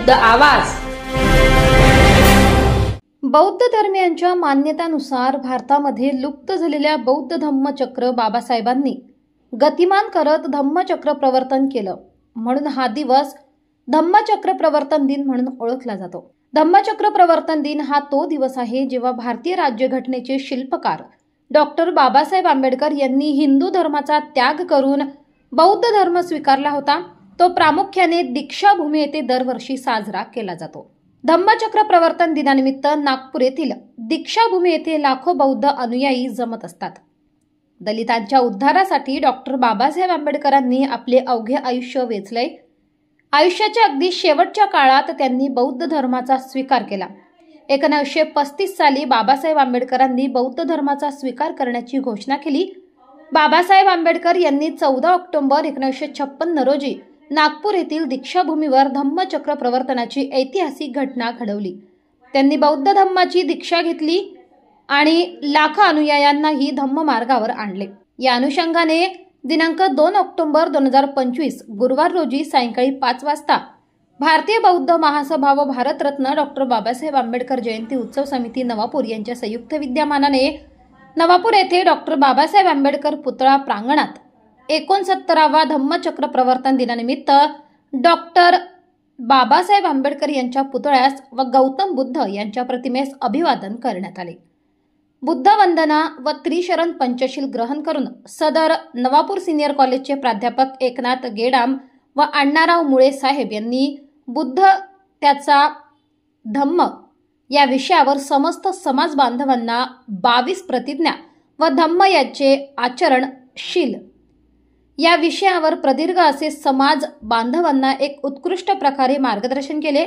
बौद्ध आवाज। बौद्ध धर्मियांच्या मान्यतानुसार भारतामध्ये लुप्त झालेल्या बौद्ध धम्मचक्र बाबासाहेबांनी गतिमान करत धम्मचक्र प्रवर्तन केलं, म्हणून हा दिवस धम्मचक्र प्रवर्तन दिन म्हणून ओळखला जातो। धम्मचक्र प्रवर्तन दिन हा तो दिवस आहे जेव्हा भारतीय राज्यघटनेचे शिल्पकार डॉक्टर बाबासाहेब आंबेडकर यांनी हिंदू धर्माचा त्याग करून बौद्ध धर्म स्वीकारला होता। तो प्रामुख्याने दीक्षाभूमी येथे दरवर्षी साजरा केला जातो। धम्मचक्र प्रवर्तन दिनानिमित्त नागपूर येथील दीक्षाभूमी येथे लाखो बौद्ध अनुयायी जमत असतात। दलितांच्या उद्धारासाठी डॉक्टर बाबासाहेब आंबेडकरांनी आपले अवघे आयुष्य वेचले। आयुष्याच्या अगदी शेवटच्या काळात त्यांनी बौद्ध धर्माचा स्वीकार केला। 1935 साली बाबासाहेब आंबेडकरांनी बौद्ध धर्माचा स्वीकार करण्याची घोषणा केली। बाबासाहेब आंबेडकर यांनी 14 ऑक्टोबर 1956 रोजी नागपूर येथील दीक्षाभूमीवर धम्मचक्र प्रवर्तनाची ऐतिहासिक घटना घडवली। त्यांनी बौद्ध धम्माची दीक्षा घेतली आणि लाखो अनुयायांनाही धम्म मार्गावर आणले। या अनुषंगाने दिनांक 2 ऑक्टोबर 2025 गुरुवार रोजी सायंकाळी 5 वाजता भारतीय बौद्ध महासभा व भारतरत्न डॉक्टर बाबासाहेब आंबेडकर जयंती उत्सव समिती नवापूर यांच्या संयुक्त विद्यमानाने नवापूर येथे डॉक्टर बाबासाहेब आंबेडकर पुतळा प्रांगणात 69वा धम्मचक्र प्रवर्तन दिनानिमित्त डॉक्टर बाबासाहेब आंबेडकर यांच्या पुतळ्यास व गौतम बुद्ध यांच्या प्रतिमेस अभिवादन करण्यात आले। बुद्ध वंदना व त्रिशरण पंचशील ग्रहण करून सदर नवापूर सिनियर कॉलेजचे प्राध्यापक एकनाथ गेडाम व अण्णाराव मुळे साहेब यांनी बुद्ध त्याचा धम्म या विषयावर समस्त समाज बांधवांना 22 प्रतिज्ञा व धम्म याचे आचरणशील या विषयावर प्रदीर्घ असे समाज बांधवांना एक उत्कृष्ट प्रकारे मार्गदर्शन केले।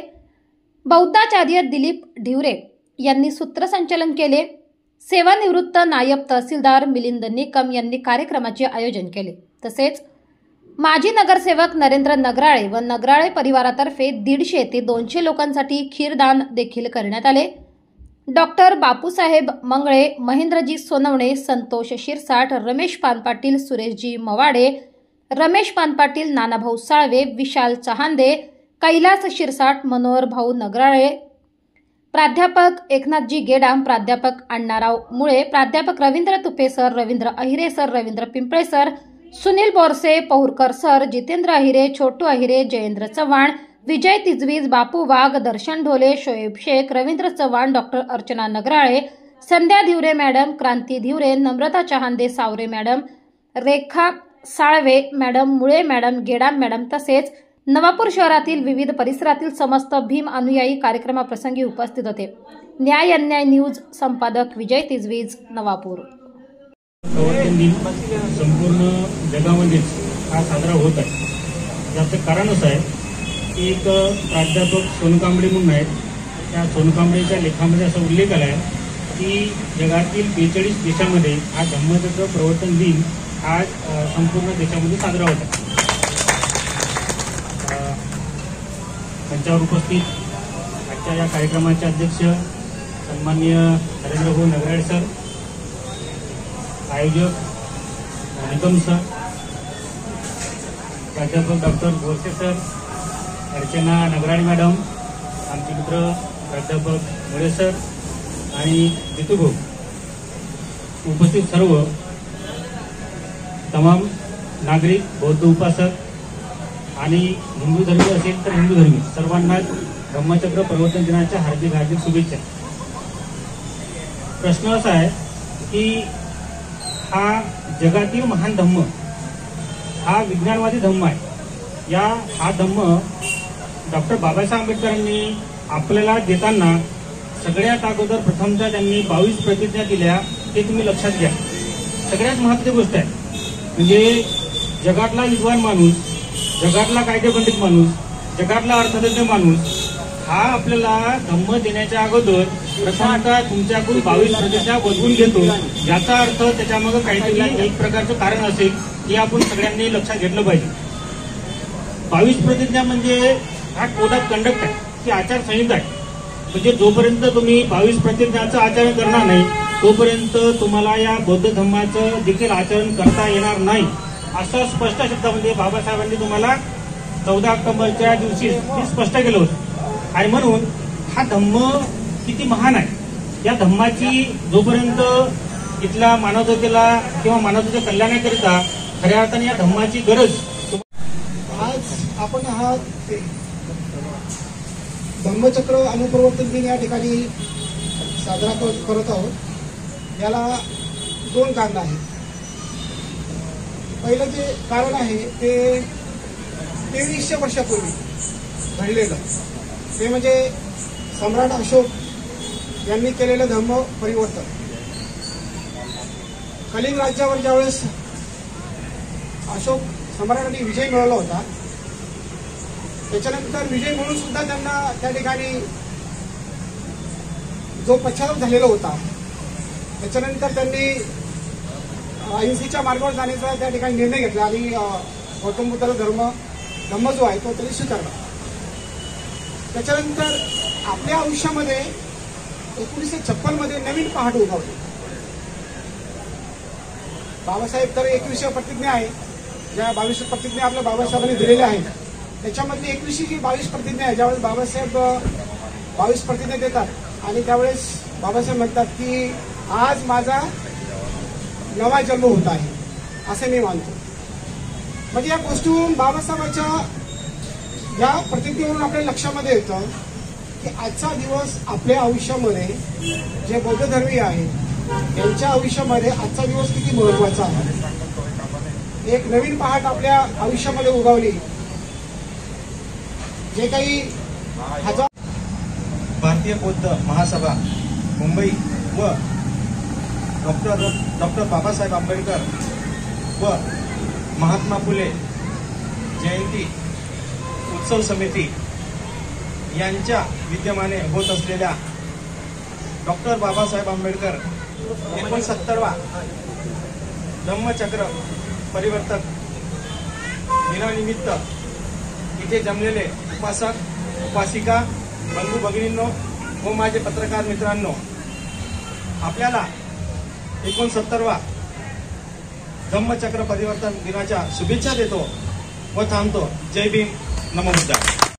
बौद्धाचार्य दिलीप ढिवरे यांनी सूत्रसंचालन केले। सेवानिवृत्त नायब तहसीलदार मिलिंद निकम यांनी कार्यक्रमाचे आयोजन केले। तसेच माजी नगरसेवक नरेंद्र नगराळे व नगराळे परिवारातर्फे 150 ते 200 लोकांसाठी खीरदान देखील करण्यात आले। डॉक्टर बापूसाहेब मंगळे, महेंद्रजी सोनवणे, संतोष शिरसाट, रमेश पानपाटील, सुरेशजी मवाडे, रमेश पानपाटील, नानाभाऊ साळवे, विशाल चहांदे, कैलास शिरसाट, मनोहर भाऊ नगराळे, प्राध्यापक एकनाथजी गेडाम, प्राध्यापक अण्णाराव मुळे, प्राध्यापक Ravindra Tupe sir, Ravindra Ahire sir, Ravindra Pimple sir, Sunil Borse, Pahurkar sir, Jitendra Ahire, Chhotu Ahire, Jayendra Chavan, Vijay Tijvij, Bapu Wagh, Darshan Dhole, Shoaib Shaikh, Ravindra Chavan, doctor Archana Nagrale, Sandhya Dhivare madam, Kranti Dhiware, नम्रता चहांदे, सावरे मॅडम, रेखा साळवे मॅडम, मुळे मॅडम, गेडाम मॅडम तसेच नवापूर शहरातील विविध परिसरातील समस्त भीम अनुयायी कार्यक्रमाप्रसंगी उपस्थित होते। न्याय अन्याय न्यूज संपादक विजय तिजवीज, नवापूर। संपूर्ण जगामध्ये हा साजरा होत आहे। याचं कारण असं आहे की एक प्राध्यापक सोनकांबळे म्हणून आहेत, त्या सोनकांबळेच्या लेखामध्ये असा उल्लेख आला आहे की जगातील 42 देशांमध्ये हा धम्मचक्र प्रवर्तन दिन आज संपूर्ण देशामध्ये साजरा होत आहे। त्यांच्यावर उपस्थित आजच्या या कार्यक्रमाचे अध्यक्ष सन्माननीय नरेंद्र भाऊ नगराळे सर, आयोजक निकम सर, प्राध्यापक doctor Borse sir, Archana Nagrale madam, आमचे मित्र प्राध्यापक मुळे सर आणि जितू भाऊ, उपस्थित सर्व तमाम नागरिक, बौद्ध उपासक आणि हिंदू धर्मी असेल तर हिंदू धर्मी सर्वांना धम्मचक्र प्रवर्तन दिनाच्या हार्दिक हार्दिक शुभेच्छा। प्रश्न असा आहे की हा जगातील महान धम्म, हा विज्ञानवादी धम्म आहे। हा धम्म डॉक्टर बाबासाहेब आंबेडकरांनी आपल्याला देताना सगळ्यात अगोदर प्रथमतः त्यांनी 22 प्रतिज्ञा दिल्या, ते तुम्ही लक्षात घ्या। सगळ्यात महत्त्वाची गोष्ट आहे म्हणजे जगातला विद्वान माणूस, जगातला कायदेपंडित माणूस, जगातला अर्थतज्ञ माणूस हा आपल्याला धम्म देण्याच्या अगोदर प्रथमतः तुमच्याकडून 22 प्रतिज्ञा बदलून घेतो। याचा अर्थ त्याच्यामागे काहीतरी एक प्रकारचं कारण असेल हे आपण सगळ्यांनी लक्षात घेतलं पाहिजे। 22 प्रतिज्ञा म्हणजे हा कोड ऑफ कंडक्ट आहे, ती आचारसंहिता आहे। म्हणजे जोपर्यंत तुम्ही 22 प्रतिज्ञाचं आचरण करणार नाही तोपर्यंत तुम्हाला या बौद्ध धम्माचं देखील आचरण करता येणार नाही, असं स्पष्ट शब्दामध्ये बाबासाहेबांनी तुम्हाला 14 ऑक्टोबरच्या दिवशी स्पष्ट केलं होतं। आणि म्हणून हा धम्म किती महान आहे, या धम्माची जोपर्यंत इथल्या मानवतेला किंवा मानवतेच्या कल्याणाकरिता खऱ्या अर्थाने या धम्माची गरज. आज आपण हा धम्मचक्र अनुप्रवर्तन दिन या ठिकाणी साजरा करत आहोत. याला दोन कारण आहेत. पहिलं जे कारण आहे ते 2300 वर्षापूर्वी घडलेलं, ते म्हणजे सम्राट अशोक यांनी केलेलं धम्म परिवर्तन. कलिंग राज्यावर ज्यावेळेस अशोक सम्राटांनी विजय मिळवला होता, त्याच्यानंतर विजय म्हणून सुद्धा त्यांना त्या ठिकाणी जो पश्चाताप झालेला होता, त्याच्यानंतर त्यांनी अहिंसेच्या मार्गावर जाण्याचा त्या ठिकाणी निर्णय घेतला आणि गौतम बुद्धाचा धम्म जो आहे तो त्यांनी स्वीकारला. त्याच्यानंतर आपल्या आयुष्यामध्ये 1956 मध्ये नवीन पहाट उगवली. बाबासाहेब तर 21 प्रतिज्ञा आहे, ज्या 22 प्रतिज्ञा आपल्या बाबासाहेबांनी दिलेल्या आहेत, त्याच्यामधली 21 जी 22 प्रतिज्ञा आहे, ज्यावेळेस बाबासाहेब 22 प्रतिज्ञा देतात आणि त्यावेळेस बाबासाहेब म्हणतात की आज माझा नवा जन्म होत आहे, असे मी मानतो. म्हणजे या गोष्टीवरून बाबासाहेबांच्या या प्रतिज्ञेवरून आपल्या लक्षामध्ये येतं की आजचा दिवस आपल्या आयुष्यामध्ये जे बौद्ध धर्मीय आहेत यांच्या आयुष्यामध्ये आजचा दिवस किती महत्वाचा आहे. एक नवीन पहाट आपल्या आयुष्यामध्ये उगवली. जे काही भारतीय बौद्ध महासभा मुंबई व डॉक्टर बाबासाहेब आंबेडकर व महात्मा फुले जयंती उत्सव समिती यांच्या विद्यमाने होत असलेल्या डॉक्टर बाबासाहेब आंबेडकर 69वा धम्मचक्र परिवर्तक दिनानिमित्त इथे जमलेले उपासक उपासिका बंधू भगिनींनो व माझे पत्रकार मित्रांनो, आपल्याला 69वा धम्मचक्र परिवर्तन दिनाच्या शुभेच्छा देतो व थांबतो. जय भीम, नमो बुद्धाय.